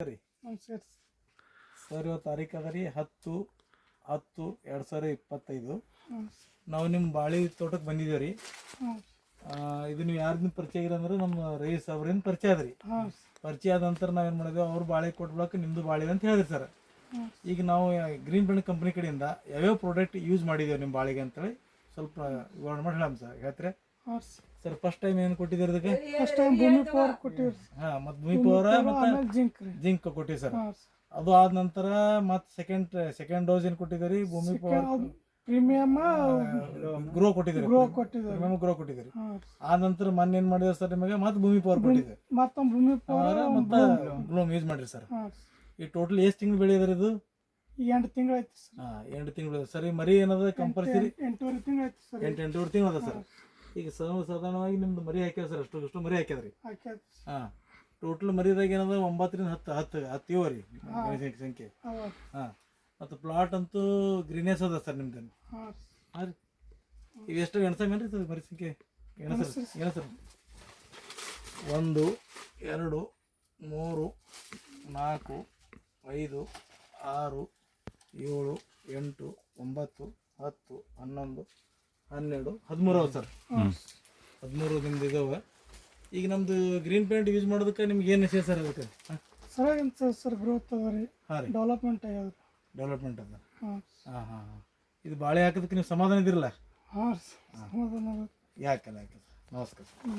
ಸರಿ sir sir ಇವತ್ತು ತಾರೀಕು ಅದ ರೀ 10/10/2025. ಹಾಂ ನಾವು ನಿಮ್ಮ ಬಾಳೆ ತೋಟಕ್ಕೆ ಬಂದಿದ್ದೇವೆ ರೀ. ಹಾಂ ಇದು ನೀವು ಯಾರಿಂದ ಪರಿಚಯ ಆಗಿರ ಅಂದ್ರೆ ನಮ್ಮ ರೈಸ್ ಅವರಿಂದ ಪರಿಚಯ ಅದ ರೀ. ಹಾಂ ಪರಿಚಯ ಆದ ನಂತರ ನಾವೇನು ಮಾಡಿದ್ವಿ, ಅವ್ರು ಬಾಳೆ ಕೊಟ್ಬಿಡಕ್ಕೆ ನಿಮ್ಮದು ಬಾಳೆ ಅಂತ ಹೇಳಿದ್ರಿ ಸರ್. ಹಾಂ ಈಗ ನಾವು ಗ್ರೀನ್ ಬೆಂಡ್ ಕಂಪ್ನಿ ಕಡೆಯಿಂದ ಯಾವ್ಯಾವ ಪ್ರಾಡಕ್ಟ್ ಯೂಸ್ ಮಾಡಿದ್ದೇವೆ ನಿಮ್ಮ ಬಾಳೆಗೆ ಅಂತೇಳಿ ಸ್ವಲ್ಪ ವಿವರಣೆ ಮಾಡಿ ಹೇಳಮ್ಮ ಸರ್. ಹೇಳ್ತೀರಾ ಹಾಂ ಸರ್? ಫಸ್ಟ್ ಟೈಮ್ ಏನು ಕೊಟ್ಟಿದ್ದೀರಿ ಅದಕ್ಕೆ? ಫಸ್ಟ್ ಟೈಮ್ ಭೂಮಿ ಪವರ್ ಕೊಟ್ಟಿವಿ ಹಾಂ, ಮತ್ತು ಭೂಮಿ ಪವರ ಮತ್ತು ಆಮೇಲೆ ಜಿಂಕ್ ರೀ. ಜಿಂಕ್ ಕೊಟ್ಟಿವಿ ಸರ್. ಹಾಂ ಅದು ಆದ ನಂತರ ಮತ್ತೆ ಸೆಕೆಂಡ್ ಡೋಸ್ ಏನು ಕೊಟ್ಟಿದ್ದೀರಿ? ಭೂಮಿ ಪವರ್ ಪ್ರೀಮಿಯಮ್ ಗ್ರೋ ಕೊಟ್ಟಿದ್ದೀರಿ. ಗ್ರೋ ಕೊಟ್ಟಿದ್ದಾರೆ. ಪ್ರೀಮಿಯಮ್ ಗ್ರೋ ಕೊಟ್ಟಿದ್ದೀರಿ. ಹಾಂ ಆದ ನಂತರ ಮೊನ್ನೆ ಏನು ಮಾಡಿದ್ರೆ ಸರ್ ನಿಮಗೆ ಮತ್ತೆ ಭೂಮಿ ಪವರ್ ಕೊಟ್ಟಿದ್ದೀರಿ. ಮತ್ತೊಂದು ಭೂಮಿ ಪವರ್ ಮತ್ತೆ ಗ್ಲೋಮ್ ಯೂಸ್ ಮಾಡಿರಿ ಸರ್. ಹಾಂ ಈ ಟೋಟಲ್ ಎಷ್ಟು ತಿಂಗಳು ಬೆಳೆಯೋದ್ರಿ ಇದು? 8 ತಿಂಗಳು ಆಯ್ತು ಸರ್. ಹಾಂ, 8 ತಿಂಗಳು ಸರ್. ಈ ಮರಿ ಏನದ ಕಂಪಲ್ಸರಿ 8.5 ತಿಂಗಳು ಆಯ್ತು ಸರ್. 8 ತಿಂಗಳು ಅದ ಸರ್. ಈಗ ಸಾಧಾರಣವಾಗಿ ನಿಮ್ದು ಮರಿ ಹಾಕ್ಯಾರ ಸರ್. ಅಷ್ಟು ಮರಿ ಹಾಕ್ಯದ್ರಿ. ಹಾಕ್ಯಾದ ಹಾಂ, ಟೋಟಲ್ ಮರಿದಾಗ ಏನದ 9ರಿಂದ 10 ಇವ ರೀ ಸಂಖ್ಯೆ. ಹೌದು. ಹಾಂ, ಮತ್ತು ಪ್ಲಾಟ್ ಅಂತೂ ಗ್ರೀನೆಸ್ ಅದ ಸರ್ ನಿಮ್ದು. ಹಾಂ ಹಾಂ ರೀ. ಇವು ಎಷ್ಟು ಎಣ್ಸಂಗೇನು ರೀ ಸರ್ ಮರಿ ಸಂಖ್ಯೆ? ಏನು ಸರ್? 1 2 3 4 5 6 7 8 9 10 11 12 13 ಅವ ಸರ್. 13 ನಿಮ್ದು ಇದಾವೆ. ಈಗ ನಮ್ದು ಗ್ರೀನ್ ಪೇಂಟ್ ಯೂಸ್ ಮಾಡೋದಕ್ಕೆ ನಿಮ್ಗೆ ಏನು ವಿಷಯ ಸರ್ ಅದಕ್ಕೆ? ಸರಿಯಾಗಿ ಸರ್ ಗ್ರೋತ್ ಅದ ರೀ. ಹಾಂ ರೀ, ಡೆವಲಪ್ಮೆಂಟ್ ಆಗ್ಯದ. ಡೆವಲಪ್ಮೆಂಟ್ ಅದ. ಹಾಂ ಹಾಂ ಹಾಂ ಹಾಂ. ಇದು ಬಾಳೆ ಹಾಕೋದಕ್ಕೆ ನೀವು ಸಮಾಧಾನ ಇದಿರಲ್ಲ? ಹಾಂ ಸಮಾಧಾನ ಅದ. ಯಾಕಲ್ಲ ಯಾಕೆ ಸರ್. ನಮಸ್ಕಾರ. ಹ್ಞೂ